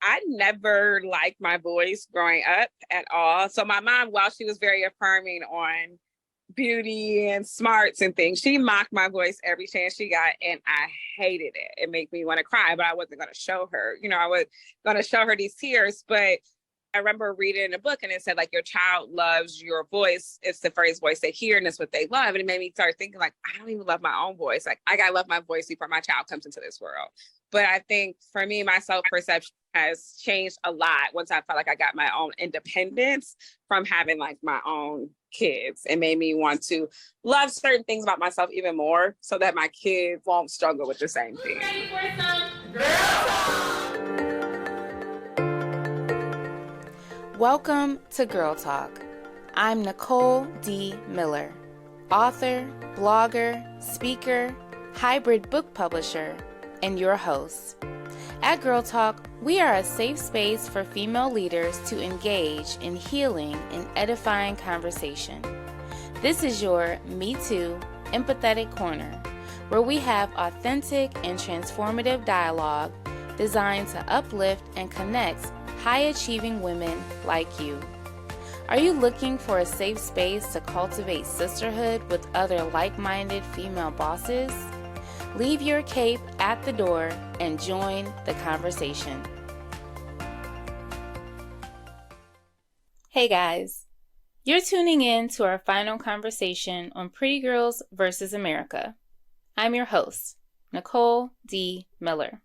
I never liked my voice growing up at all. So my mom, while she was very affirming on beauty and smarts and things, she mocked my voice every chance she got, and I hated it. It made me want to cry, but I wasn't going to show her. I was going to show her these tears, but I remember reading a book and it said, like, your child loves your voice. It's the first voice they hear, and it's what they love. And it made me start thinking, like, I don't even love my own voice. Like, I got to love my voice before my child comes into this world. But I think for me, my self-perception has changed a lot once I felt like I got my own independence from having like my own kids. It made me want to love certain things about myself even more so that my kids won't struggle with the same thing. Ready for some girl talk? Welcome to Girl Talk. I'm Nicole D. Miller, author, blogger, speaker, hybrid book publisher, and your host. At Girl Talk, we are a safe space for female leaders to engage in healing and edifying conversation. This is your Me Too empathetic corner, where we have authentic and transformative dialogue designed to uplift and connect high-achieving women like you. Are you looking for a safe space to cultivate sisterhood with other like-minded female bosses? Leave your cape at the door and join the conversation. Hey guys, you're tuning in to our final conversation on Pretty Girls versus America. I'm your host, Nicole D. Miller.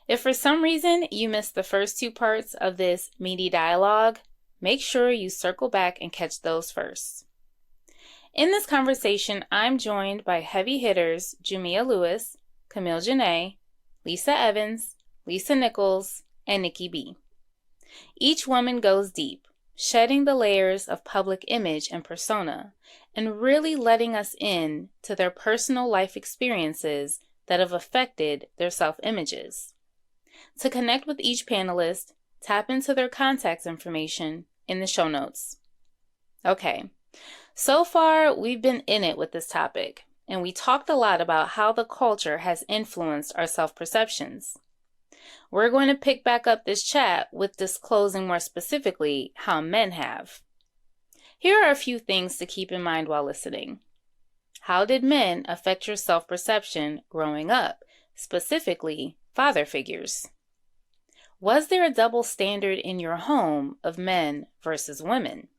If for some reason you missed the first two parts of this meaty dialogue, make sure you circle back and catch those first. In this conversation, I'm joined by heavy hitters Jamia Lewis, Camille Janae, Lisa Evans, Lisa Nichols, and Nikki B. Each woman goes deep, shedding the layers of public image and persona, and really letting us in to their personal life experiences that have affected their self-images. To connect with each panelist, tap into their contact information in the show notes. Okay, so far we've been in it with this topic, and we talked a lot about how the culture has influenced our self-perceptions. We're going to pick back up this chat with disclosing more specifically how men have. Here are a few things to keep in mind while listening. How did men affect your self-perception growing up, specifically father figures? Was there a double standard in your home of men versus women?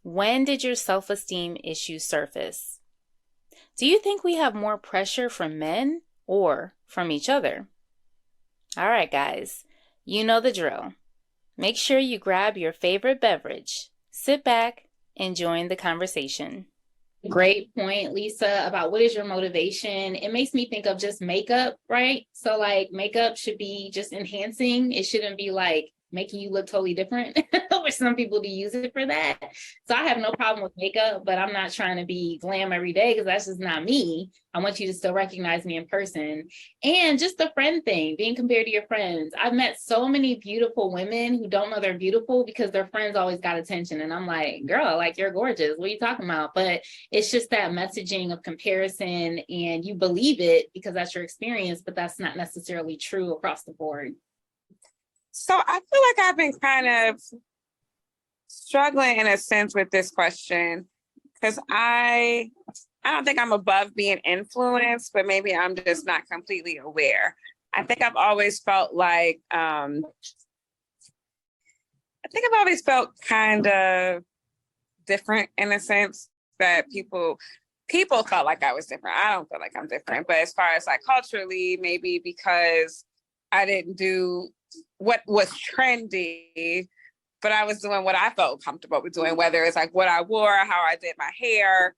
When did your self-esteem issues surface? Do you think we have more pressure from men or from each other? All right, guys, you know the drill. Make sure you grab your favorite beverage, sit back, and join the conversation. Great point, Lisa, about what is your motivation. It makes me think of just makeup, right? So like makeup should be just enhancing. It shouldn't be like making you look totally different, which some people do use it for that. So I have no problem with makeup, but I'm not trying to be glam every day because that's just not me. I want you to still recognize me in person. And just the friend thing, being compared to your friends. I've met so many beautiful women who don't know they're beautiful because their friends always got attention. And I'm like, girl, like you're gorgeous. What are you talking about? But it's just that messaging of comparison, and you believe it because that's your experience, but that's not necessarily true across the board. So I feel like I've been kind of struggling in a sense with this question because I don't think I'm above being influenced, but maybe I'm just not completely aware. I think I've always felt like, kind of different in a sense that people felt like I was different. I don't feel like I'm different, but as far as like culturally, maybe because I didn't do what was trendy, but I was doing what I felt comfortable with doing, whether it's like what I wore, how I did my hair.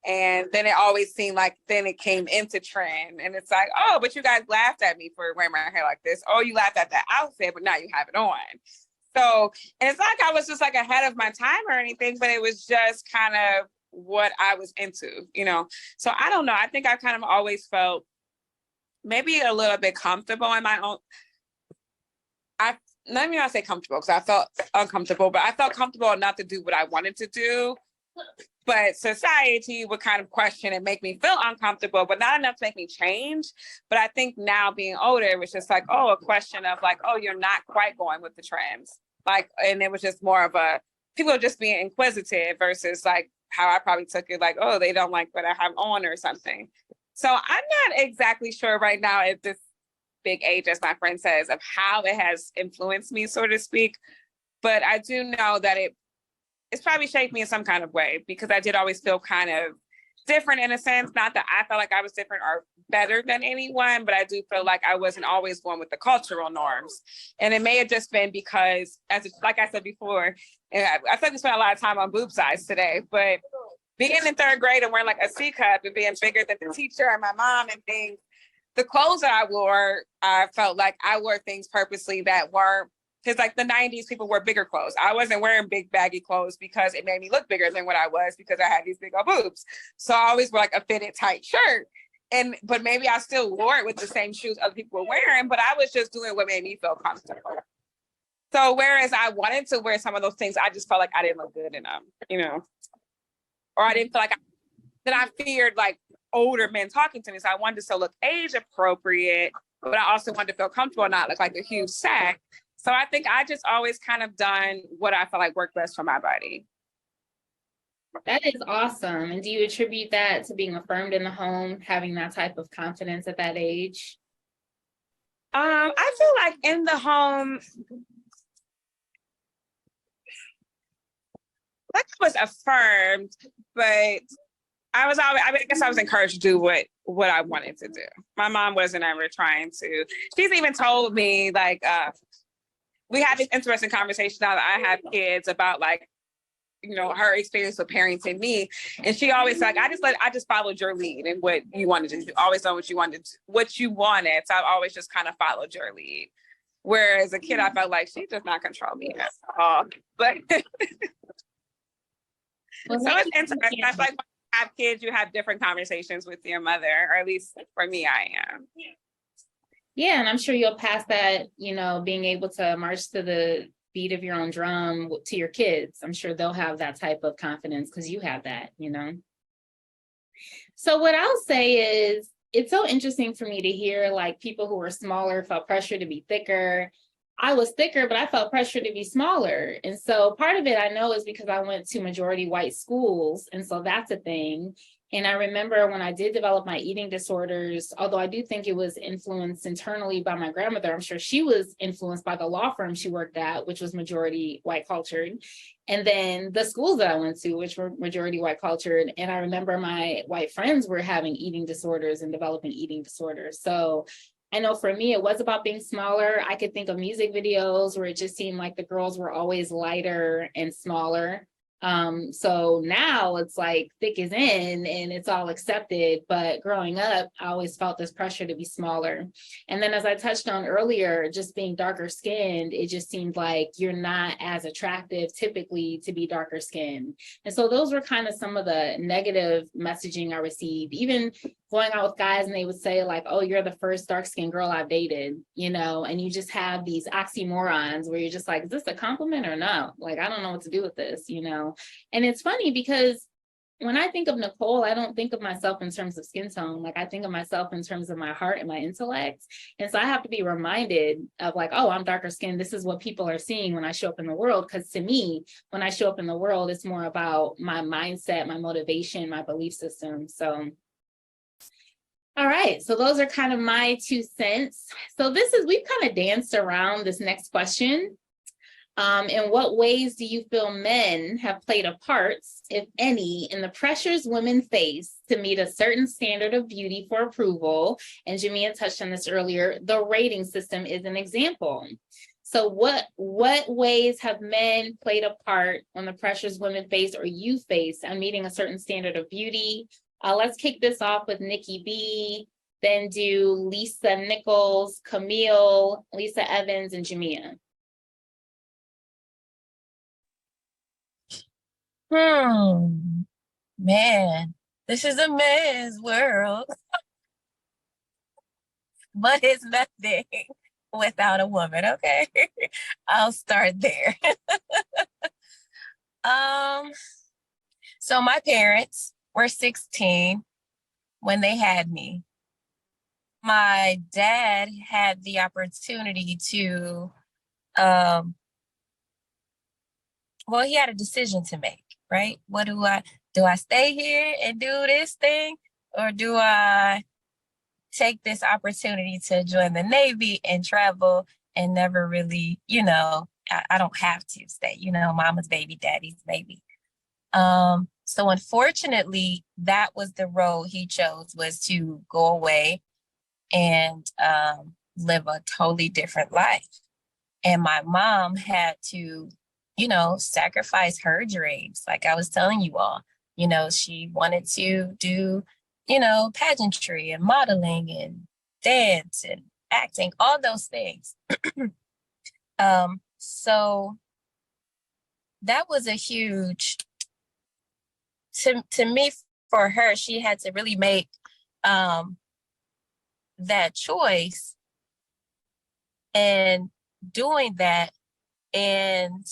And then it always seemed like then it came into trend. And it's like, oh, but you guys laughed at me for wearing my hair like this. Oh, you laughed at that outfit, but now you have it on. So, and it's like I was just like ahead of my time or anything, but it was just kind of what I was into, So I don't know. I think I kind of always felt maybe a little bit comfortable in my own. Let me not say comfortable because I felt uncomfortable, but I felt comfortable enough to do what I wanted to do. but society would kind of question and make me feel uncomfortable, but not enough to make me change. But I think now being older, it was just like, oh, a question of like, oh, you're not quite going with the trends. Like, and it was just more of a, people are just being inquisitive versus like how I probably took it, like, oh, they don't like what I have on or something. So I'm not exactly sure right now if this big age, as my friend says, of how it has influenced me, so to speak. But I do know that it's probably shaped me in some kind of way, because I did always feel kind of different in a sense. Not that I felt like I was different or better than anyone, but I do feel like I wasn't always going with the cultural norms. And it may have just been because, like I said before, and I think we spent a lot of time on boob size today, but being in third grade and wearing like a C cup and being bigger than the teacher and my mom and things, the clothes that I wore, I felt like I wore things purposely that weren't, because like the 90s people wore bigger clothes. I wasn't wearing big baggy clothes because it made me look bigger than what I was, because I had these big old boobs. So I always wore like a fitted tight shirt. But maybe I still wore it with the same shoes other people were wearing, but I was just doing what made me feel comfortable. So whereas I wanted to wear some of those things, I just felt like I didn't look good in them, you know, or I didn't feel like that I feared like older men talking to me. So I wanted to still look age appropriate, but I also wanted to feel comfortable and not look like a huge sack. So I think I just always kind of done what I felt like worked best for my body. That is awesome. And do you attribute that to being affirmed in the home, having that type of confidence at that age? I feel like in the home, like I was affirmed, but I guess I was encouraged to do what I wanted to do. My mom wasn't ever trying to. She's even told me like, we had this interesting conversation now that I have kids about like, you know, her experience with parenting me. And she always said, like, I just followed your lead and what you wanted to do. Always done what you wanted. So I've always just kind of followed your lead. Whereas a kid, I felt like she does not control me at all. But Well, so it's interesting. I feel like when you have kids, you have different conversations with your mother, or at least for me, I am. yeah, and I'm sure you'll pass that, you know, being able to march to the beat of your own drum to your kids. I'm sure they'll have that type of confidence because you have that, you know. So what I'll say is, it's so interesting for me to hear like people who were smaller felt pressure to be thicker. I was thicker, but I felt pressure to be smaller. And so part of it I know is because I went to majority white schools. And so that's a thing. And I remember when I did develop my eating disorders, although I do think it was influenced internally by my grandmother, I'm sure she was influenced by the law firm she worked at, which was majority white cultured. And then the schools that I went to, which were majority white cultured. And I remember my white friends were having eating disorders and developing eating disorders. So I know for me, it was about being smaller. I could think of music videos where it just seemed like the girls were always lighter and smaller. So now it's like thick is in and it's all accepted. But growing up, I always felt this pressure to be smaller. And then as I touched on earlier, just being darker skinned, it just seemed like you're not as attractive typically to be darker skinned. And so those were kind of some of the negative messaging I received, even going out with guys and they would say like, oh, you're the first dark skinned girl I've dated, you know, and you just have these oxymorons where you're just like, is this a compliment or no? Like, I don't know what to do with this, you know? And it's funny because when I think of Nicole, I don't think of myself in terms of skin tone. Like I think of myself in terms of my heart and my intellect. And so I have to be reminded of like, oh, I'm darker skinned. This is what people are seeing when I show up in the world. Because to me, when I show up in the world, it's more about my mindset, my motivation, my belief system. So all right, so those are kind of my 2 cents. So we've kind of danced around this next question. In what ways do you feel men have played a part, if any, in the pressures women face to meet a certain standard of beauty for approval? And Jamia touched on this earlier. The rating system is an example. So what ways have men played a part on the pressures women face or you face on meeting a certain standard of beauty? Let's kick this off with Nikki B, then do Lisa Nichols, Camille, Lisa Evans, and Jamia. Man, this is a man's world, but it's nothing without a woman, okay? I'll start there. So So my parents were 16 when they had me. My dad had the opportunity to, he had a decision to make, right? What do I stay here and do this thing? Or do I take this opportunity to join the Navy and travel and never really, I don't have to stay, mama's baby, daddy's baby. So unfortunately, that was the road he chose, was to go away and live a totally different life. And my mom had to, sacrifice her dreams. Like I was telling you all, she wanted to do, pageantry and modeling and dance and acting, all those things. So that was a huge, to me, for her, she had to really make that choice, and doing that, and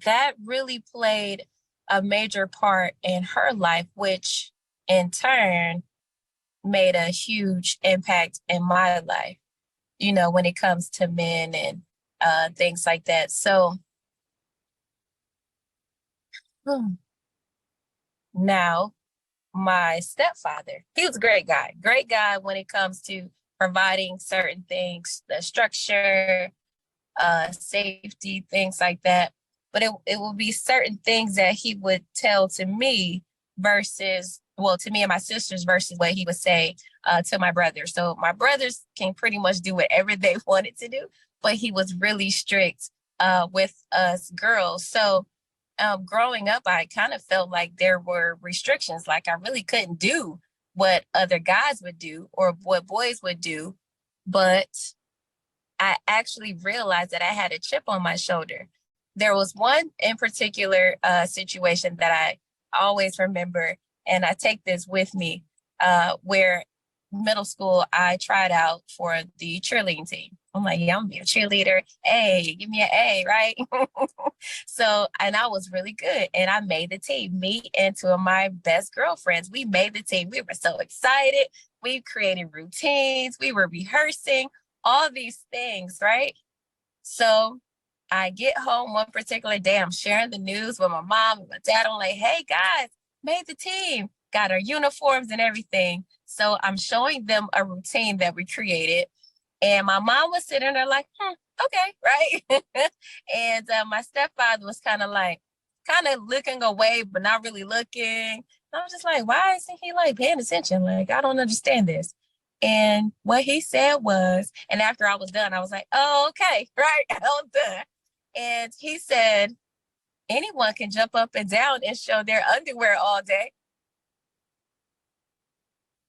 that really played a major part in her life, which in turn made a huge impact in my life, when it comes to men and things like that. So now my stepfather, he was a great guy when it comes to providing certain things, the structure, safety, things like that. But it will be certain things that he would tell to me to me and my sisters, versus what he would say to my brothers. So my brothers can pretty much do whatever they wanted to do, but he was really strict with us girls. So growing up, I kind of felt like there were restrictions, like I really couldn't do what other guys would do or what boys would do. But I actually realized that I had a chip on my shoulder. There was one in particular situation that I always remember, and I take this with me, where middle school, I tried out for the cheerleading team. I'm like, yeah, I'm gonna be a cheerleader. Hey, give me an A, right? So, and I was really good, and I made the team. Me and two of my best girlfriends, we made the team. We were so excited. We created routines. We were rehearsing all these things, right? So I get home one particular day, I'm sharing the news with my mom and my dad. I'm like, hey guys, made the team, got our uniforms and everything. So I'm showing them a routine that we created. And my mom was sitting there like, okay, right? And my stepfather was kind of looking away, but not really looking. And I was just like, why isn't he like paying attention? Like, I don't understand this. And what he said was, and after I was done, I was like, oh, okay, right, I'm done. And he said, anyone can jump up and down and show their underwear all day.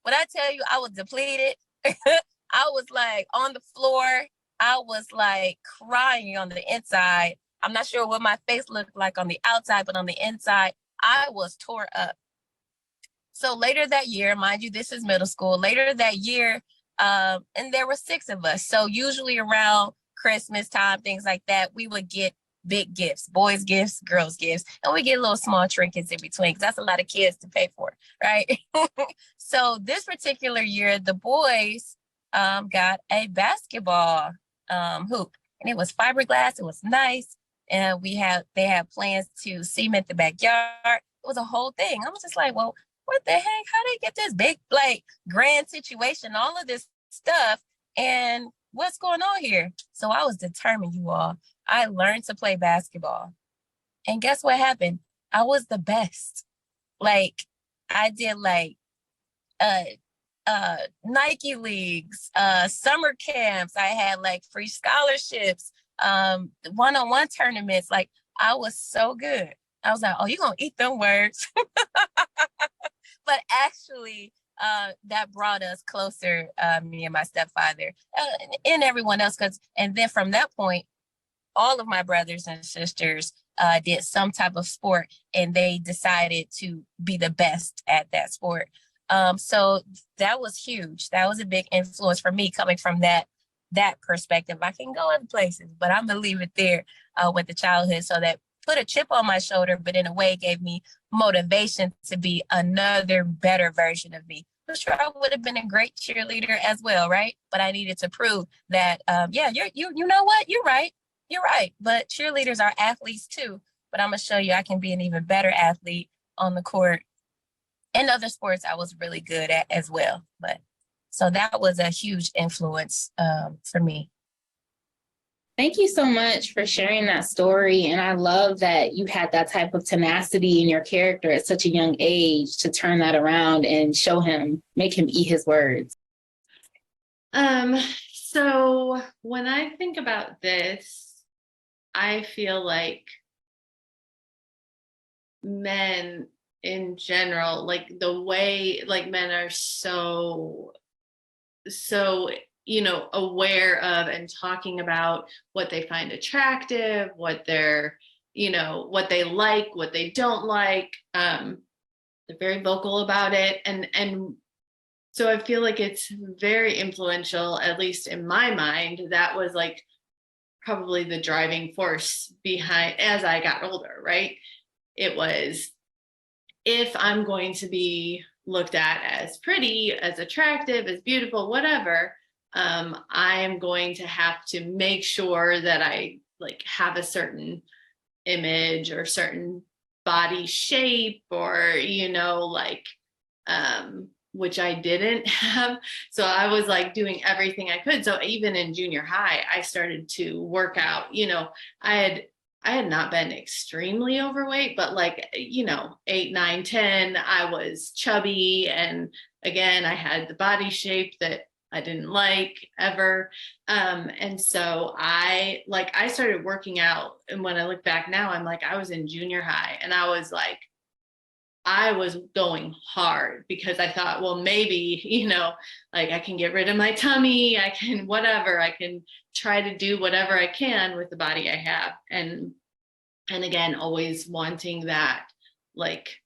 When I tell you I was depleted, I was like on the floor. I was like crying on the inside. I'm not sure what my face looked like on the outside, but on the inside, I was tore up. So later that year, mind you, this is middle school. Later that year, and there were 6 of us. So usually around Christmas time, things like that, we would get big gifts, boys gifts, girls gifts, and we get little small trinkets in between, because that's a lot of kids to pay for, right? So this particular year, the boys got a basketball hoop, and it was fiberglass. It was nice, and they had plans to cement the backyard. It was a whole thing. I was just like, well, what the heck? How they get this big, like, grand situation, all of this stuff, and what's going on here? So I was determined, you all. I learned to play basketball. And guess what happened? I was the best. Like, I did like Nike leagues, summer camps. I had like free scholarships, one-on-one tournaments. Like, I was so good. I was like, oh, you're going to eat them words. But actually, that brought us closer, me and my stepfather, and everyone else. And then from that point, all of my brothers and sisters did some type of sport, and they decided to be the best at that sport. So that was huge. That was a big influence for me, coming from that perspective. I can go other places, but I'm gonna leave it there with the childhood, so that put a chip on my shoulder, but in a way gave me motivation to be another better version of me. I'm sure I would have been a great cheerleader as well, right? But I needed to prove that, yeah, you know what? You're right. You're right. But cheerleaders are athletes too. But I'm gonna show you I can be an even better athlete on the court. And other sports I was really good at as well. But so that was a huge influence for me. Thank you so much for sharing that story. And I love that you had that type of tenacity in your character at such a young age to turn that around and show him, make him eat his words. So when I think about this, I feel like men in general, like the way like men are so aware of and talking about what they find attractive, what they're what they like, what they don't like. They're very vocal about it, and so I feel like it's very influential, at least in my mind. That was like probably the driving force behind as I got older, right? It was, if I'm going to be looked at as pretty, as attractive, as beautiful, whatever, I am going to have to make sure that I like have a certain image or certain body shape, or which I didn't have. So I was like doing everything I could. So even in junior high, I started to work out. I had not been extremely overweight, but 8, 9, 10, I was chubby. And again, I had the body shape that I didn't like ever. And so I started working out. And when I look back now, I'm like, I was in junior high and I was going hard because I thought, well, maybe, I can get rid of my tummy. I can, whatever, I can try to do whatever I can with the body I have. And again, always wanting that, like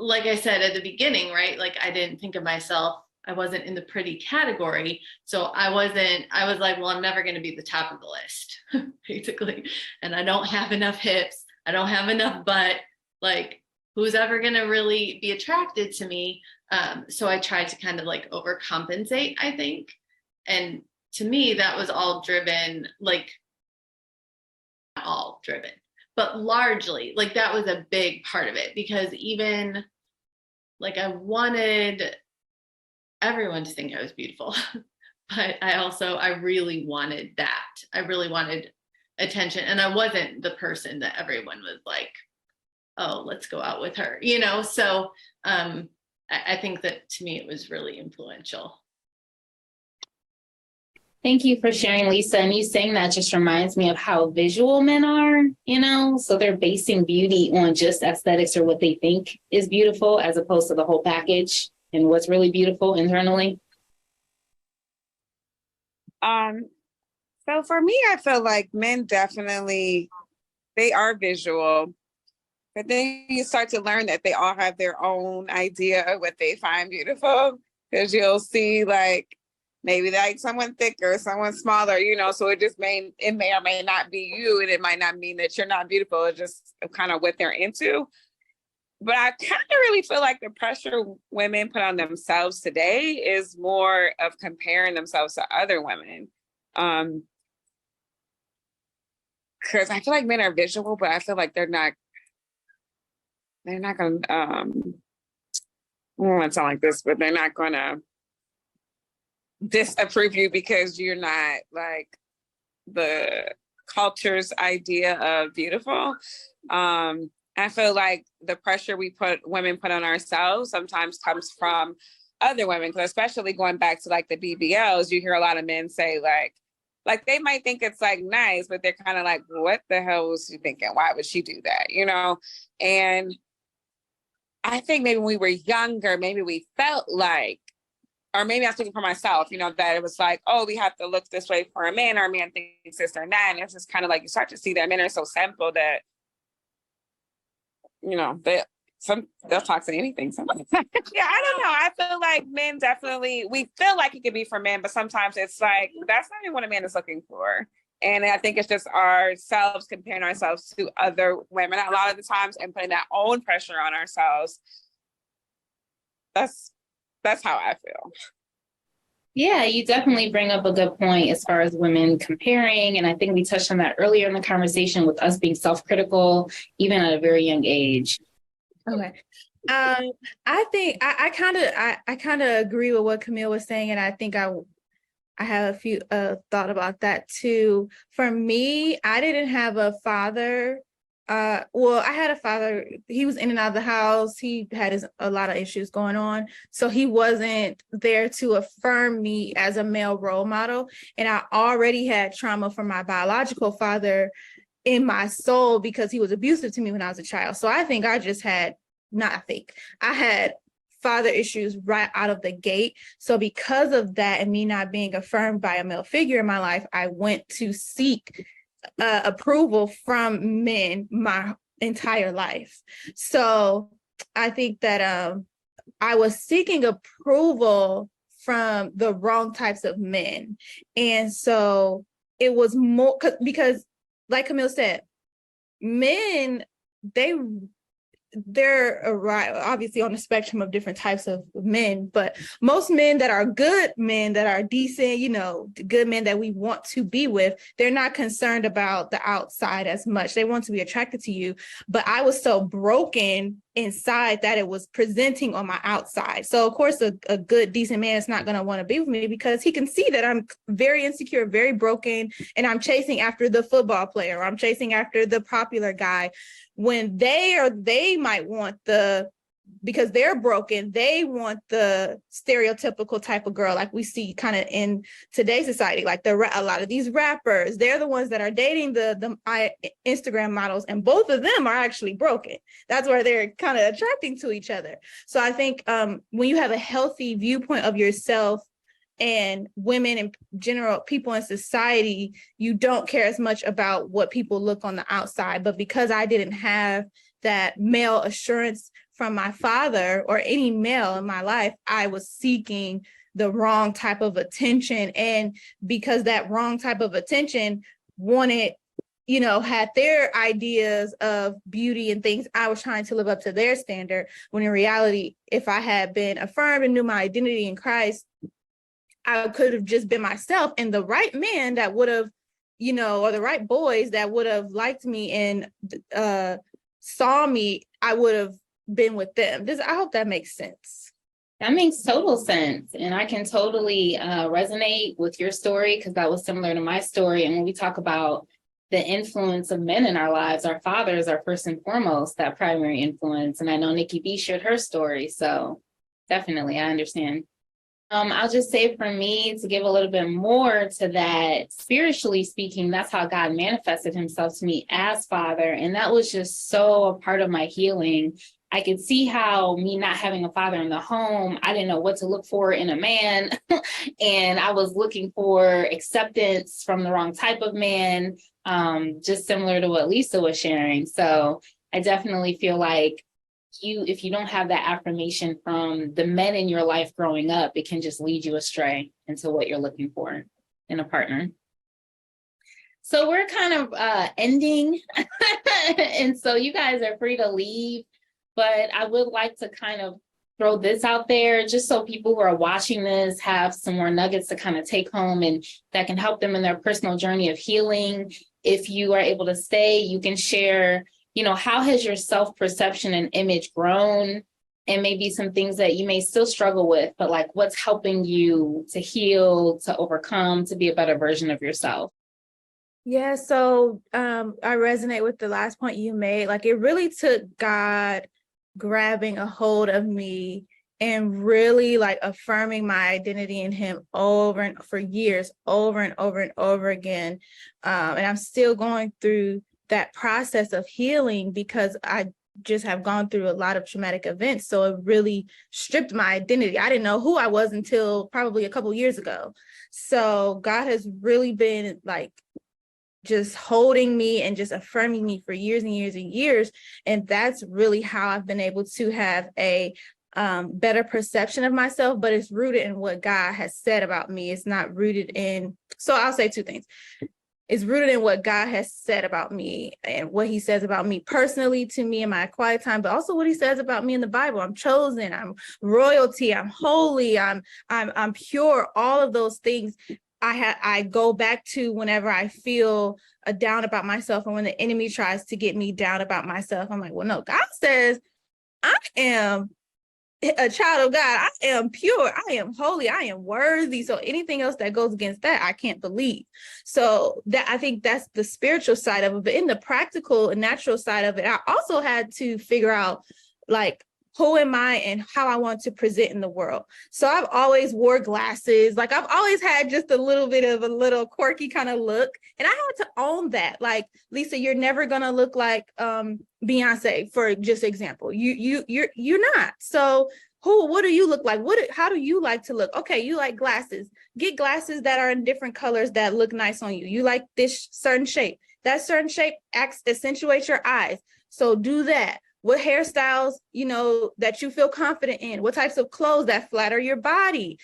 I said at the beginning, right? Like I didn't think of myself, I wasn't in the pretty category. So I was like, well, I'm never going to be the top of the list, basically. And I don't have enough hips. I don't have enough butt. Like, who's ever going to really be attracted to me? So I tried to kind of like overcompensate, I think. And to me, that was all driven, like, not all driven, but largely, like, that was a big part of it, because even like I wanted everyone to think I was beautiful, but I really wanted that. I really wanted attention. And I wasn't the person that everyone was like, oh, let's go out with her, So I think that to me, it was really influential. Thank you for sharing, Lisa. And you saying that just reminds me of how visual men are, so they're basing beauty on just aesthetics or what they think is beautiful, as opposed to the whole package and what's really beautiful internally. So for me, I feel like men definitely, they are visual, but then you start to learn that they all have their own idea of what they find beautiful, because you'll see like maybe like someone thicker, someone smaller, so it may or may not be you, and it might not mean that you're not beautiful. It's just kind of what they're into. But I kind of really feel like the pressure women put on themselves today is more of comparing themselves to other women. Because I feel like men are visual, but I feel like they're not going to, I don't want to sound like this, but they're not going to disapprove you because you're not like the culture's idea of beautiful. I feel like the pressure women put on ourselves sometimes comes from other women, because especially going back to like the BBLs, you hear a lot of men say like they might think it's like nice, but they're kind of like, what the hell was she thinking? Why would she do that? And I think maybe when we were younger, maybe we felt like, or maybe I'm speaking for myself, that it was like, oh, we have to look this way for a man, or a man thinks this or that. And it's just kind of like, you start to see that men are so simple that, they'll talk to anything sometimes. Yeah, I don't know. I feel like men definitely, we feel like it could be for men, but sometimes it's like, that's not even what a man is looking for. And I think it's just ourselves comparing ourselves to other women a lot of the times and putting that own pressure on ourselves. That's how I feel. Yeah, you definitely bring up a good point as far as women comparing. And I think we touched on that earlier in the conversation with us being self-critical, even at a very young age. Okay. I think I kind of agree with what Camille was saying, and I think I have a few thought about that too. For me, I didn't have a father. Well, I had a father. He was in and out of the house. He had a lot of issues going on, so he wasn't there to affirm me as a male role model. And I already had trauma from my biological father in my soul because he was abusive to me when I was a child. So I think I had father issues right out of the gate. So because of that and me not being affirmed by a male figure in my life, I went to seek approval from men my entire life. So I think that I was seeking approval from the wrong types of men. And so it was more because like Camille said, men, they're obviously on the spectrum of different types of men, but most men that are good men that are decent, good men that we want to be with, they're not concerned about the outside as much. They want to be attracted to you. But I was so broken inside that it was presenting on my outside. So of course, a good, decent man is not going to want to be with me because he can see that I'm very insecure, very broken, and I'm chasing after the football player, or I'm chasing after the popular guy, when they might want because they're broken, they want the stereotypical type of girl like we see kind of in today's society, like a lot of these rappers. They're the ones that are dating the Instagram models, and both of them are actually broken. That's where they're kind of attracting to each other. So I think when you have a healthy viewpoint of yourself and women in general, people in society, you don't care as much about what people look on the outside. But because I didn't have that male assurance from my father or any male in my life, I was seeking the wrong type of attention. And because that wrong type of attention wanted, had their ideas of beauty and things, I was trying to live up to their standard, when in reality, if I had been affirmed and knew my identity in Christ, I could have just been myself, and the right man that would have, or the right boys that would have liked me and saw me, I would have been with them. I hope that makes sense. That makes total sense. And I can totally resonate with your story because that was similar to my story. And when we talk about the influence of men in our lives, our fathers are first and foremost that primary influence. And I know Nikki B shared her story. So definitely, I understand. I'll just say for me to give a little bit more to that, spiritually speaking, that's how God manifested himself to me as father. And that was just so a part of my healing. I could see how me not having a father in the home, I didn't know what to look for in a man. And I was looking for acceptance from the wrong type of man, just similar to what Lisa was sharing. So I definitely feel like if you don't have that affirmation from the men in your life growing up, it can just lead you astray into what you're looking for in a partner. So we're kind of ending. And so you guys are free to leave, but I would like to kind of throw this out there just so people who are watching this have some more nuggets to kind of take home and that can help them in their personal journey of healing. If you are able to stay, you can share, how has your self-perception and image grown, and maybe some things that you may still struggle with, but like what's helping you to heal, to overcome, to be a better version of yourself. Yeah, so I resonate with the last point you made. Like, it really took God grabbing a hold of me and really like affirming my identity in him for years, over and over and over again. And I'm still going through that process of healing because I just have gone through a lot of traumatic events. So it really stripped my identity. I didn't know who I was until probably a couple years ago. So God has really been like just holding me and just affirming me for years and years and years. And that's really how I've been able to have a better perception of myself, but it's rooted in what God has said about me. It's not rooted in, so I'll say two things. is rooted in what God has said about me and what he says about me personally to me in my quiet time, but also what he says about me in the Bible. I'm chosen, I'm royalty, I'm holy, I'm pure, all of those things. I go back to whenever I feel down about myself, and when the enemy tries to get me down about myself, I'm like, well, no, God says I am a child of God. I am pure. I am holy. I am worthy. So anything else that goes against that, I can't believe. So that, I think that's the spiritual side of it. But in the practical and natural side of it, I also had to figure out, like, who am I and how I want to present in the world. So I've always wore glasses. Like, I've always had just a little bit of a little quirky kind of look. And I had to own that. Like, Lisa, you're never going to look like Beyonce, for just example. You're not. So what do you look like? How do you like to look? Okay, you like glasses. Get glasses that are in different colors that look nice on you. You like this certain shape. That certain shape accentuates your eyes. So do that. What hairstyles, that you feel confident in? What types of clothes that flatter your body?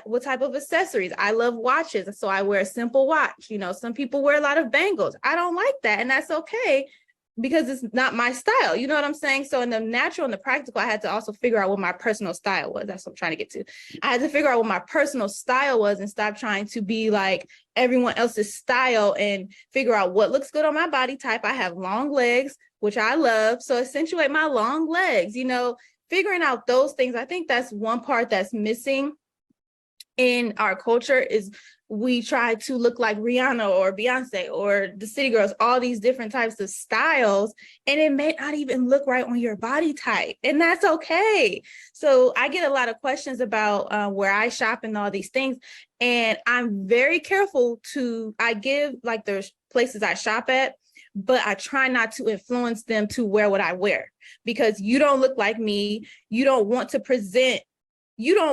What type of accessories? I love watches, so I wear a simple watch. Some people wear a lot of bangles. I don't like that, and that's okay because it's not my style. You know what I'm saying? So in the natural and the practical, I had to also figure out what my personal style was. That's what I'm trying to get to. I had to figure out what my personal style was and stop trying to be like everyone else's style and figure out what looks good on my body type. I have long legs, which I love. So accentuate my long legs, figuring out those things. I think that's one part that's missing in our culture is we try to look like Rihanna or Beyonce or the City Girls, all these different types of styles, and it may not even look right on your body type, and that's okay. So I get a lot of questions about where I shop and all these things, and I'm very careful I give, like, there's places I shop at, but I try not to influence them to wear what I wear, because you don't look like me. You don't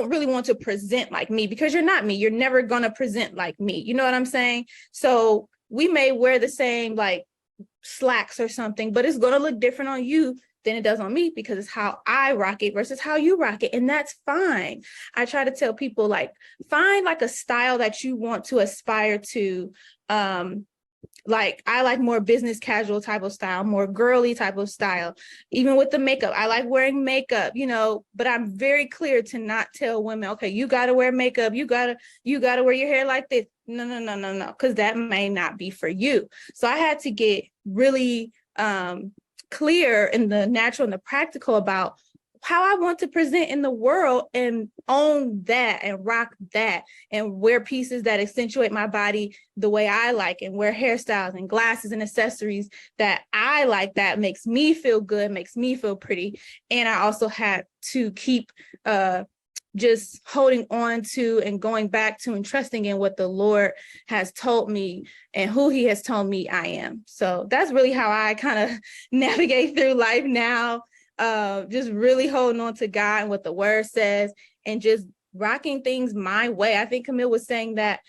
really want to present like me, because you're not me. You're never going to present like me. You know what I'm saying? So we may wear the same, like, slacks or something, but it's going to look different on you than it does on me, because it's how I rock it versus how you rock it. And that's fine. I try to tell people, like, find like a style that you want to aspire to. Like, I like more business casual type of style, more girly type of style. Even with the makeup, I like wearing makeup, but I'm very clear to not tell women, okay, you got to wear makeup. You got to wear your hair like this. No, because that may not be for you. So I had to get really clear in the natural and the practical about how I want to present in the world, and own that and rock that, and wear pieces that accentuate my body the way I like, and wear hairstyles and glasses and accessories that I like, that makes me feel good, makes me feel pretty. And I also had to keep just holding on to and going back to and trusting in what the Lord has told me and who he has told me I am. So that's really how I kind of navigate through life now. Just really holding on to God and what the word says, and just rocking things my way. I think Camille was saying that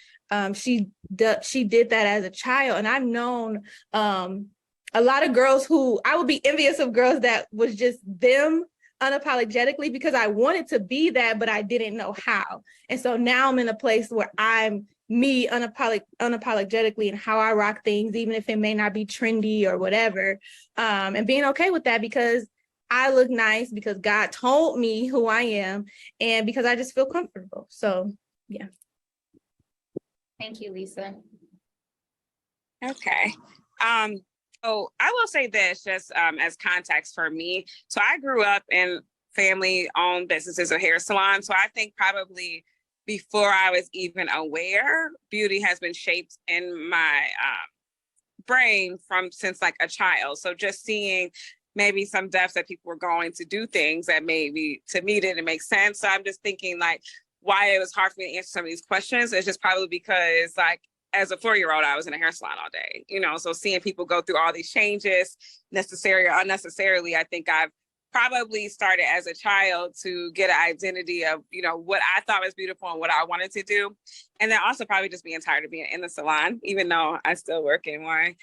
she did that as a child, and I've known a lot of girls who I would be envious of, girls that was just them unapologetically, because I wanted to be that, but I didn't know how. And so now I'm in a place where I'm me unapologetically, and how I rock things, even if it may not be trendy or whatever, and being okay with that, because I look nice, because God told me who I am, and because I just feel comfortable. So, yeah. Thank you, Lisa. Okay. So I will say this, just as context for me. So I grew up in family-owned businesses, a hair salon. So I think probably before I was even aware, beauty has been shaped in my brain since like a child. So just seeing maybe some depths that people were going to do things that maybe to me didn't make sense. So I'm just thinking, like, why it was hard for me to answer some of these questions. It's just probably because, like, as a 4-year-old, I was in a hair salon all day, so seeing people go through all these changes, necessary or unnecessarily, I think I've probably started as a child to get an identity of, what I thought was beautiful and what I wanted to do. And then also probably just being tired of being in the salon, even though I still work in one.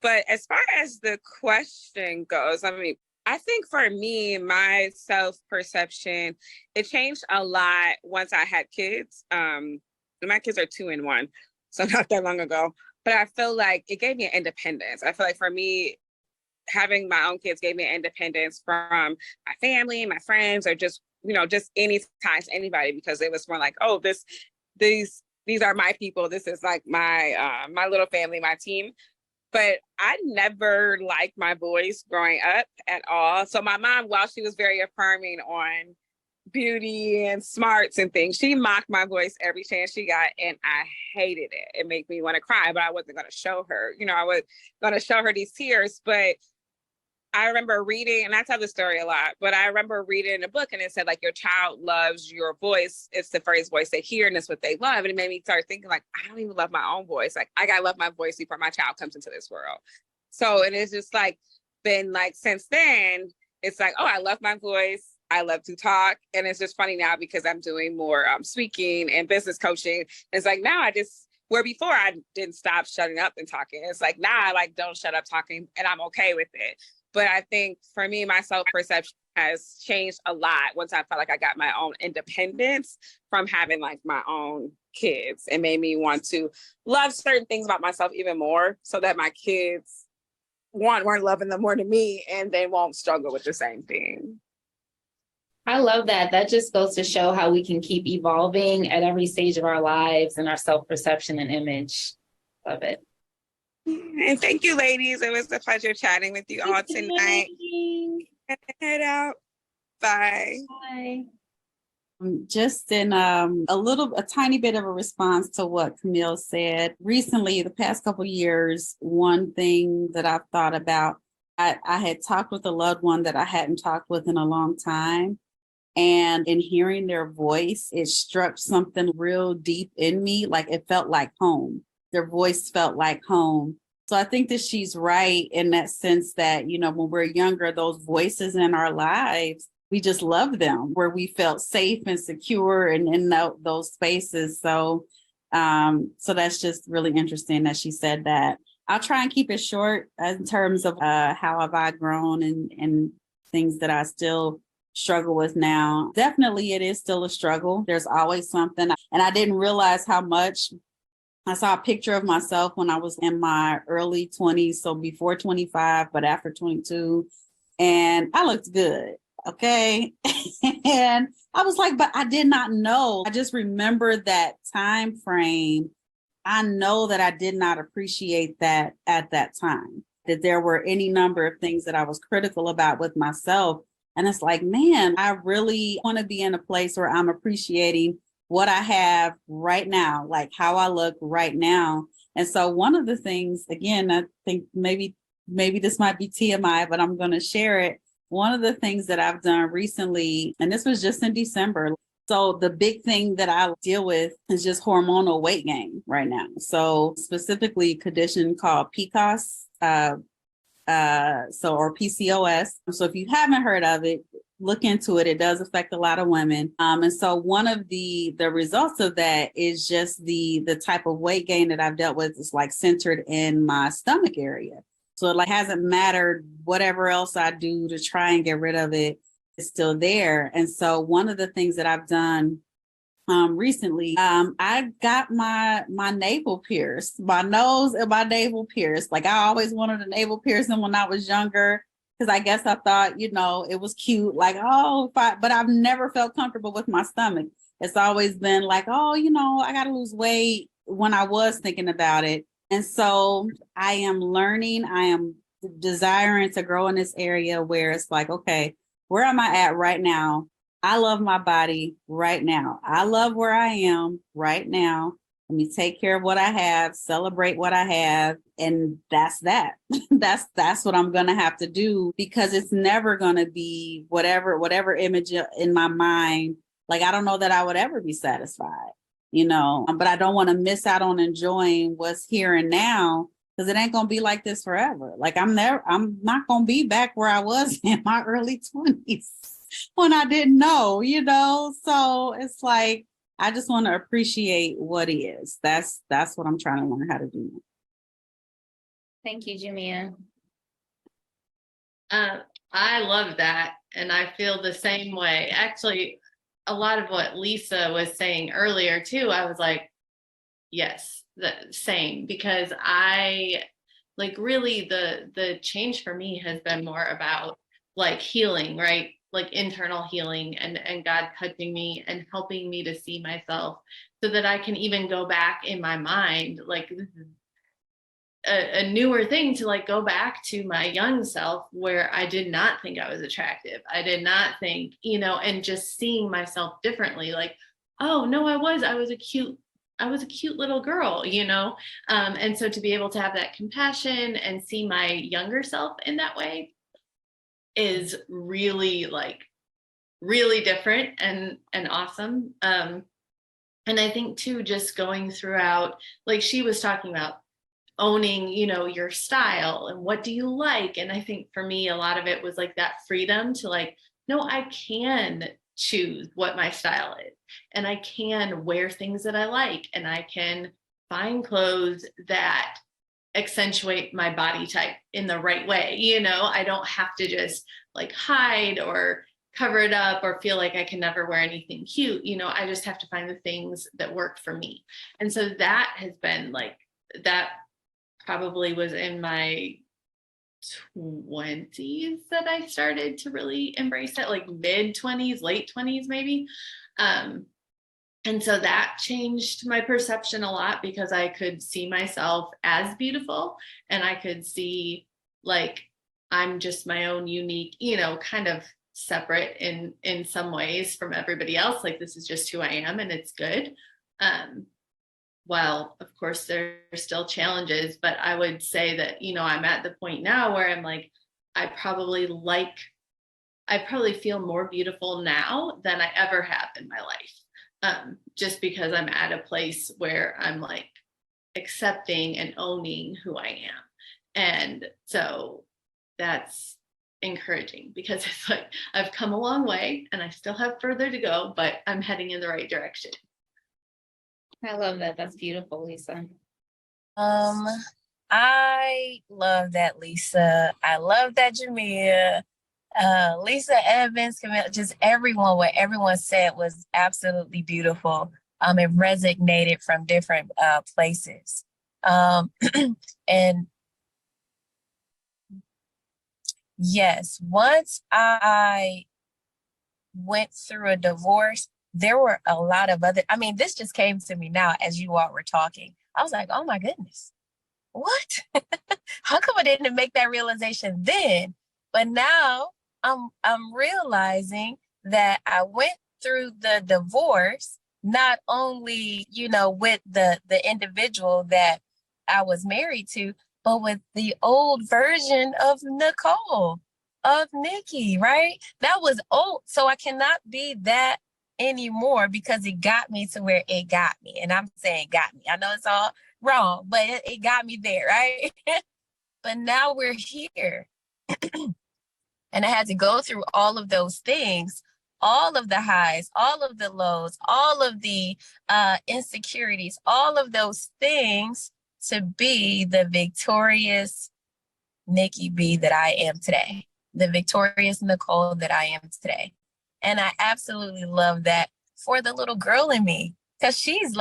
But as far as the question goes, I think for me, my self-perception, it changed a lot once I had kids. My kids are 2 and 1. so not that long ago. But I feel like it gave me an independence. I feel like for me, having my own kids gave me independence from my family, my friends, or just, just any ties, anybody, because it was more like, oh, these are my people. This is like my little family, my team. But I never liked my voice growing up at all. So my mom, while she was very affirming on beauty and smarts and things, she mocked my voice every chance she got, and I hated it. It made me want to cry, but I wasn't going to show her. I was going to show her these tears. But I remember reading, and I tell the story a lot, but I remember reading a book and it said, like, your child loves your voice. It's the phrase voice they hear, and it's what they love. And it made me start thinking, like, I don't even love my own voice. Like, I got to love my voice before my child comes into this world. So it is just like, been like, since then, it's like, oh, I love my voice. I love to talk. And it's just funny now because I'm doing more speaking and business coaching. It's like, now where before I didn't stop shutting up and talking. It's like, now I like, don't shut up talking, and I'm okay with it. But I think for me, my self-perception has changed a lot once I felt like I got my own independence from having like my own kids. It made me want to love certain things about myself even more, so that my kids, weren't loving them more than me, and they won't struggle with the same thing. I love that. That just goes to show how we can keep evolving at every stage of our lives and our self-perception and image. Love it. And thank you, ladies. It was a pleasure chatting with you all tonight. Head out. Bye. Bye. Just in a tiny bit of a response to what Camille said. Recently, the past couple of years, one thing that I've thought about, I had talked with a loved one that I hadn't talked with in a long time. And in hearing their voice, it struck something real deep in me. Like, it felt like home. Their voice felt like home. So I think that she's right in that sense that, when we're younger, those voices in our lives, we just love them, where we felt safe and secure and in those spaces. So that's just really interesting that she said that. I'll try and keep it short in terms of how have I grown and things that I still struggle with now. Definitely, it is still a struggle. There's always something. And I didn't realize how much. I saw a picture of myself when I was in my early 20s, so before 25, but after 22, and I looked good, okay? And I was like, but I did not know. I just remember that time frame. I know that I did not appreciate that at that time, that there were any number of things that I was critical about with myself. And it's like, man, I really want to be in a place where I'm appreciating what I have right now, like how I look right now. And so one of the things, again, I think maybe this might be TMI, but I'm going to share it. One of the things that I've done recently, and this was just in December. So the big thing that I deal with is just hormonal weight gain right now. So specifically a condition called PCOS, or PCOS. So if you haven't heard of it, look into it. It does affect a lot of women. And so one of the results of that is just the type of weight gain that I've dealt with is like centered in my stomach area. So it like hasn't mattered whatever else I do to try and get rid of it, it's still there. And so one of the things that I've done recently, I got my navel pierced, my nose and my navel pierced. Like, I always wanted a navel piercing when I was younger, because I guess I thought, it was cute. Like, but I've never felt comfortable with my stomach. It's always been like, I got to lose weight when I was thinking about it. And so I am learning, I am desiring to grow in this area where it's like, okay, where am I at right now? I love my body right now. I love where I am right now. Let me take care of what I have, celebrate what I have. And that's that. That's what I'm going to have to do, because it's never going to be whatever image in my mind. Like, I don't know that I would ever be satisfied, but I don't want to miss out on enjoying what's here and now, because it ain't going to be like this forever. Like, I'm not going to be back where I was in my early 20s when I didn't know, so it's like, I just want to appreciate what is. That's what I'm trying to learn how to do. Thank you, Jamia. I love that. And I feel the same way. Actually, a lot of what Lisa was saying earlier too, I was like, yes, the same, because I like really the change for me has been more about like healing, right? Like internal healing and God touching me and helping me to see myself so that I can even go back in my mind. Like this is a newer thing to like go back to my young self where I did not think I was attractive. I did not think, you know, and just seeing myself differently. Like, oh no, I was a cute little girl, you know? And so to be able to have that compassion and see my younger self in that way is really like really different and awesome. And I think too, just going throughout, like she was talking about owning, you know, your style and what do you like. And I think for me, a lot of it was like that freedom to like, no, I can choose what my style is and I can wear things that I like and I can find clothes that accentuate my body type in the right way. You know, I don't have to just like hide or cover it up or feel like I can never wear anything cute. You know, I just have to find the things that work for me. And so that has been like, that probably was in my 20s that I started to really embrace it, like mid 20s, late 20s, maybe. And so that changed my perception a lot because I could see myself as beautiful and I could see like, I'm just my own unique, you know, kind of separate in some ways from everybody else. Like this is just who I am and it's good. Well, of course, there's still challenges, but I would say that, you know, I'm at the point now where I'm like, I probably feel more beautiful now than I ever have in my life. Just because I'm at a place where I'm like accepting and owning who I am. And so that's encouraging because it's like, I've come a long way and I still have further to go, but I'm heading in the right direction. I love that. That's beautiful, Lisa. I love that, Lisa. I love that, Jamia. Lisa, Evans, Camille, just everyone, what everyone said was absolutely beautiful. It resonated from different places. And yes, once I went through a divorce, there were a lot of other, I mean, this just came to me now as you all were talking. I was like, oh my goodness, what? How come I didn't make that realization then? But now I'm realizing that I went through the divorce, not only, you know, with the individual that I was married to, but with the old version of Nicole, of Nikki, right? That was old. So I cannot be that anymore because it got me to where it got me. And I'm saying got me. I know it's all wrong, but it got me there, right? But now we're here. And I had to go through all of those things, all of the highs, all of the lows, all of the insecurities, all of those things to be the victorious Nikki B that I am today, the victorious Nicole that I am today. And I absolutely love that for the little girl in me, because she's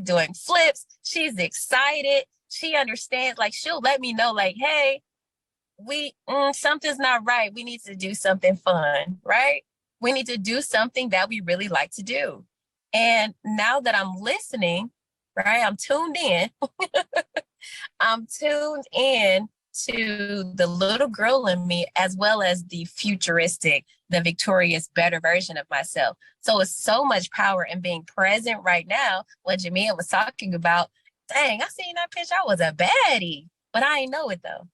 doing flips. She's excited. She understands, like, she'll let me know, like, hey, something's not right. We need to do something fun, right? We need to do something that we really like to do. And now that I'm listening, right, I'm tuned in. I'm tuned in to the little girl in me, as well as the futuristic, the victorious, better version of myself. So it's so much power in being present right now. What Jamia was talking about, dang, I seen that picture. I was a baddie, but I ain't know it though,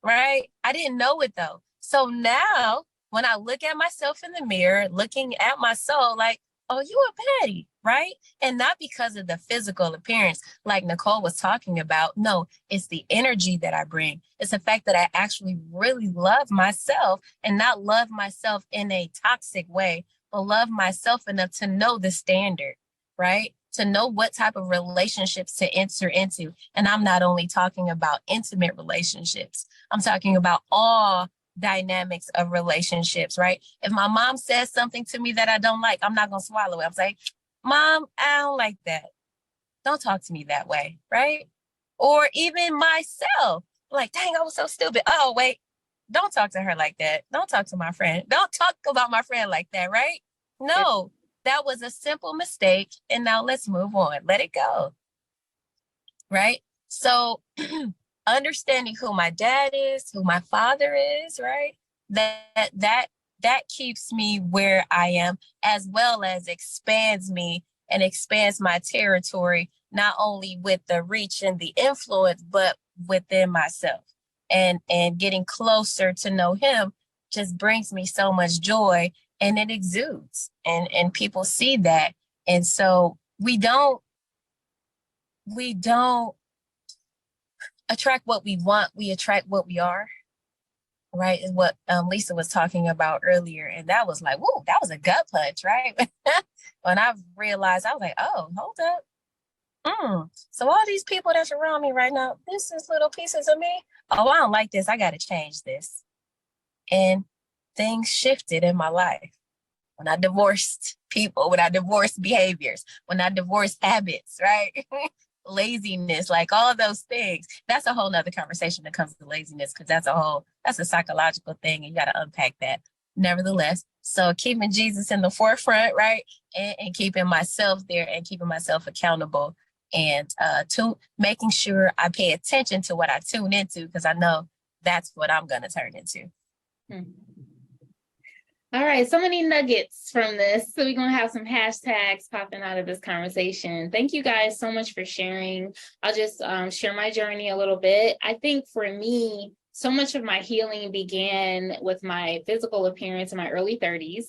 right? I didn't know it though. So now when I look at myself in the mirror, looking at my soul, like, oh, you a baddie, right? And not because of the physical appearance, like Nicole was talking about. No, it's the energy that I bring. It's the fact that I actually really love myself, and not love myself in a toxic way, but love myself enough to know the standard, right? To know what type of relationships to enter into. And I'm not only talking about intimate relationships, I'm talking about all dynamics of relationships, right? If my mom says something to me that I don't like, I'm not going to swallow it. I'm saying, Mom, I don't like that. don't talk to me that way, right? Or even myself, like, dang, I was so stupid. Oh, wait, don't talk to her like that. Don't talk to my friend. Don't talk about my friend like that, right? No, that was a simple mistake. And now let's move on. Let it go. Right? So understanding who my dad is, who my father is, right? That keeps me where I am, as well as expands me and expands my territory, not only with the reach and the influence, but within myself. And getting closer to know him just brings me so much joy, and it exudes, and people see that. And so we don't attract what we want, we attract what we are, right? Is what Lisa was talking about earlier. And that was like, whoa, that was a gut punch, right? When I realized, I was like, oh, hold up. So all these people that's around me right now, this is little pieces of me. Oh, I don't like this. I got to change this. And things shifted in my life. When I divorced people, when I divorced behaviors, when I divorced habits, right? Laziness, like all of those things. That's a whole nother conversation that comes to laziness, because that's a psychological thing, and you got to unpack that. Nevertheless, so keeping Jesus in the forefront, right? And keeping myself there and keeping myself accountable, and to making sure I pay attention to what I tune into, because I know that's what I'm going to turn into. All right, so many nuggets from this. So we're going to have some hashtags popping out of this conversation. Thank you guys so much for sharing. I'll just share my journey a little bit. I think for me, so much of my healing began with my physical appearance in my early 30s.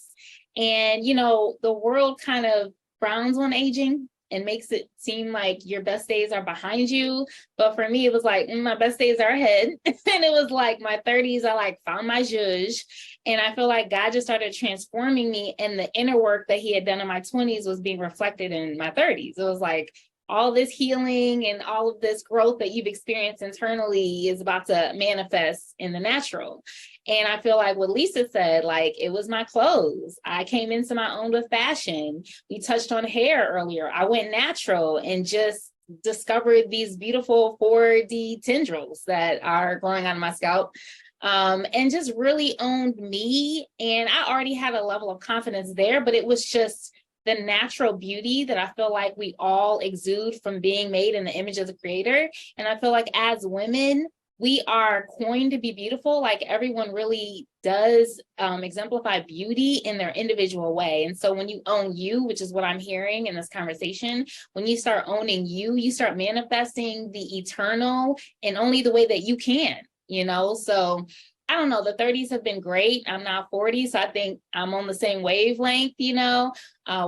And, you know, the world kind of frowns on aging and makes it seem like your best days are behind you. But for me, it was like, my best days are ahead. And it was like my 30s, I like found my zhuzh. And I feel like God just started transforming me, and the inner work that he had done in my 20s was being reflected in my 30s. It was like all this healing and all of this growth that you've experienced internally is about to manifest in the natural. And I feel like what Lisa said, like, it was my clothes. I came into my own with fashion. We touched on hair earlier. I went natural and just discovered these beautiful 4D tendrils that are growing on my scalp. And just really owned me. And I already had a level of confidence there, but it was just the natural beauty that I feel like we all exude from being made in the image of the creator. And I feel like as women, we are coined to be beautiful. Like, everyone really does exemplify beauty in their individual way. And so when you own you, which is what I'm hearing in this conversation, when you start owning you, you start manifesting the eternal in only the way that you can, you know? So I don't know, the 30s have been great. I'm now 40, so I think I'm on the same wavelength, you know,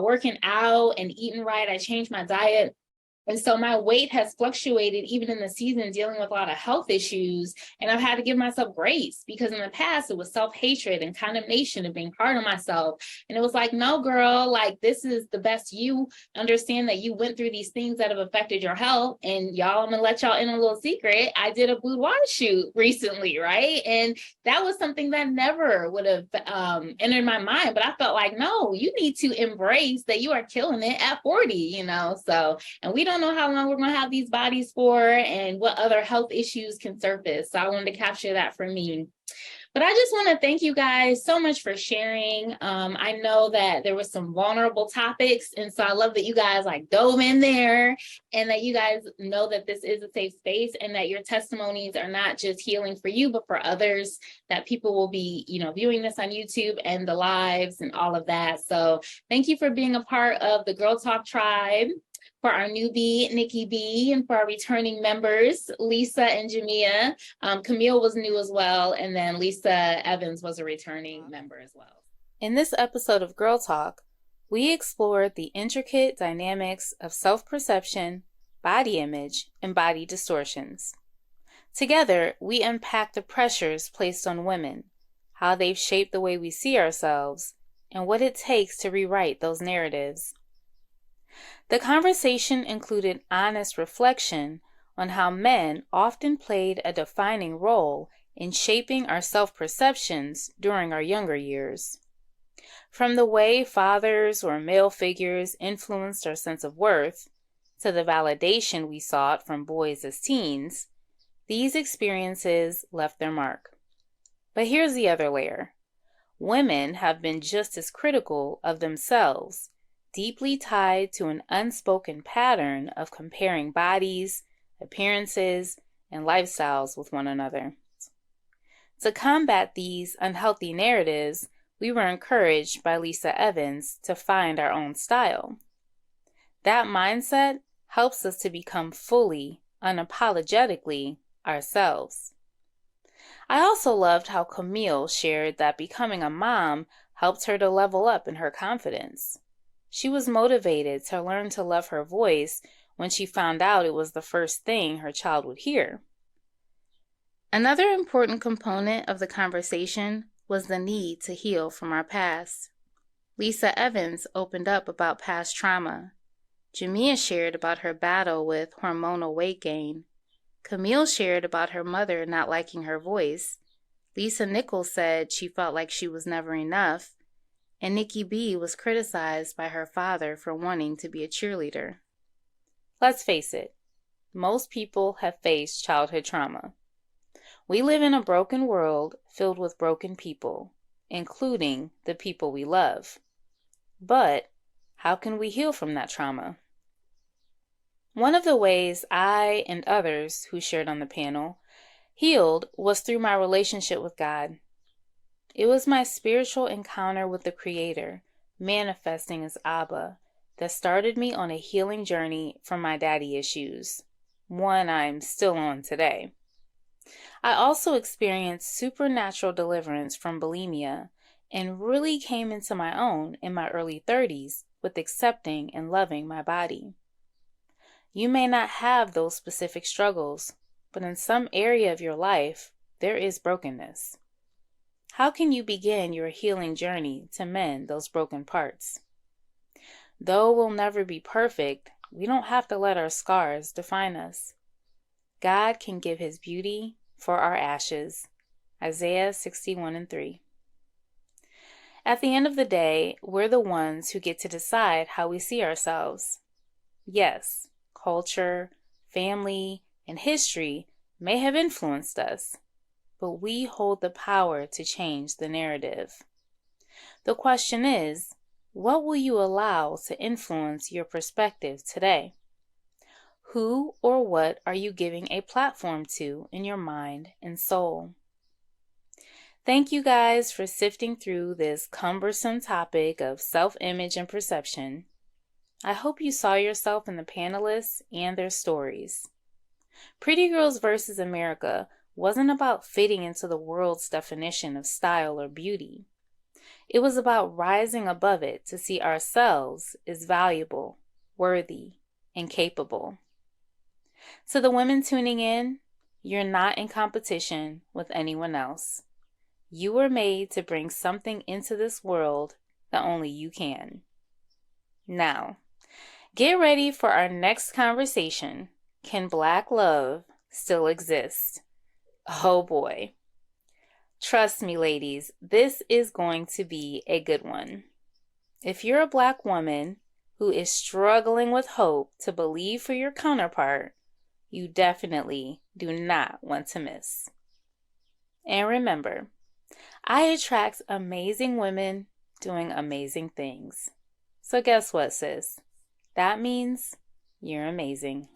working out and eating right. I changed my diet. And so my weight has fluctuated even in the season, dealing with a lot of health issues. And I've had to give myself grace, because in the past it was self-hatred and condemnation and being hard on myself. And it was like, no, girl, like, this is the best you. Understand that you went through these things that have affected your health. And y'all, I'm gonna let y'all in a little secret. I did a boudoir shoot recently, right? And that was something that never would have entered my mind. But I felt like, no, you need to embrace that you are killing it at 40, you know? So, and we don't know how long we're going to have these bodies for and what other health issues can surface. So I wanted to capture that for me. But I just want to thank you guys so much for sharing. I know that there were some vulnerable topics, and so I love that you guys like dove in there, and that you guys know that this is a safe space, and that your testimonies are not just healing for you, but for others, that people will be, you know, viewing this on YouTube and the lives and all of that. So thank you for being a part of the Girl Talk Tribe. For our newbie, Nikki B, and for our returning members, Lisa and Jamia. Camille was new as well, and then Lisa Evans was a returning member as well. In this episode of Girl Talk, we explored the intricate dynamics of self-perception, body image, and body distortions. Together, we unpack the pressures placed on women, how they've shaped the way we see ourselves, and what it takes to rewrite those narratives. The conversation included honest reflection on how men often played a defining role in shaping our self-perceptions during our younger years. From the way fathers or male figures influenced our sense of worth, to the validation we sought from boys as teens, these experiences left their mark. But here's the other layer. Women have been just as critical of themselves, deeply tied to an unspoken pattern of comparing bodies, appearances, and lifestyles with one another. To combat these unhealthy narratives, we were encouraged by Lisa Evans to find our own style. That mindset helps us to become fully, unapologetically ourselves. I also loved how Camille shared that becoming a mom helped her to level up in her confidence. She was motivated to learn to love her voice when she found out it was the first thing her child would hear. Another important component of the conversation was the need to heal from our past. Lisa Evans opened up about past trauma. Jamia shared about her battle with hormonal weight gain. Camille shared about her mother not liking her voice. Lisa Nichols said she felt like she was never enough. And Nikki B was criticized by her father for wanting to be a cheerleader. Let's face it, most people have faced childhood trauma. We live in a broken world filled with broken people, including the people we love. But how can we heal from that trauma? One of the ways I and others who shared on the panel healed was through my relationship with God. It was my spiritual encounter with the Creator, manifesting as Abba, that started me on a healing journey from my daddy issues, one I'm still on today. I also experienced supernatural deliverance from bulimia and really came into my own in my early 30s with accepting and loving my body. You may not have those specific struggles, but in some area of your life, there is brokenness. How can you begin your healing journey to mend those broken parts? Though we'll never be perfect, we don't have to let our scars define us. God can give His beauty for our ashes. Isaiah 61:3. At the end of the day, we're the ones who get to decide how we see ourselves. Yes, culture, family, and history may have influenced us, but we hold the power to change the narrative. The question is, what will you allow to influence your perspective today? Who or what are you giving a platform to in your mind and soul? Thank you guys for sifting through this cumbersome topic of self-image and perception. I hope you saw yourself in the panelists and their stories. Pretty Girls vs. America wasn't about fitting into the world's definition of style or beauty. It was about rising above it to see ourselves as valuable, worthy, and capable. To the women tuning in, you're not in competition with anyone else. You were made to bring something into this world that only you can. Now, get ready for our next conversation. Can Black love still exist? Oh boy. Trust me, ladies, this is going to be a good one. If you're a Black woman who is struggling with hope to believe for your counterpart, you definitely do not want to miss. And remember, I attract amazing women doing amazing things. So guess what, sis? That means you're amazing.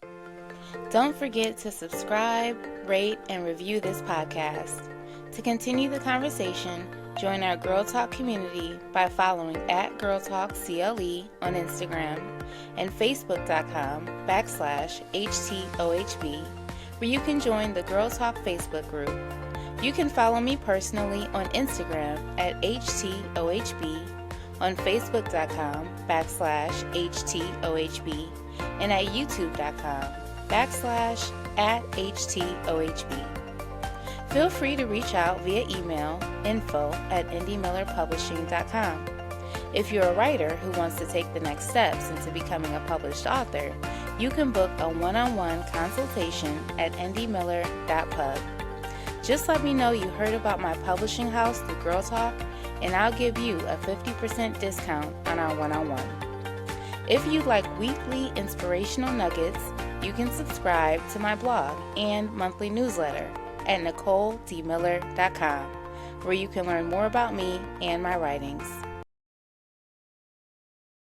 Don't forget to subscribe, rate, and review this podcast. To continue the conversation, join our Girl Talk community by following @GirlTalkCLE on Instagram and Facebook.com/HTOHB, where you can join the Girl Talk Facebook group. You can follow me personally on Instagram @HTOHB, on Facebook.com/HTOHB, and at YouTube.com/@HTOHB. Feel free to reach out via email info@indiemillerpublishing.com. If you're a writer who wants to take the next steps into becoming a published author, you can book a one-on-one consultation at indiemiller.pub. Just let me know you heard about my publishing house through Girl Talk, and I'll give you a 50% discount on our one-on-one. If you'd like weekly inspirational nuggets, you can subscribe to my blog and monthly newsletter at NicoleDmiller.com, where you can learn more about me and my writings.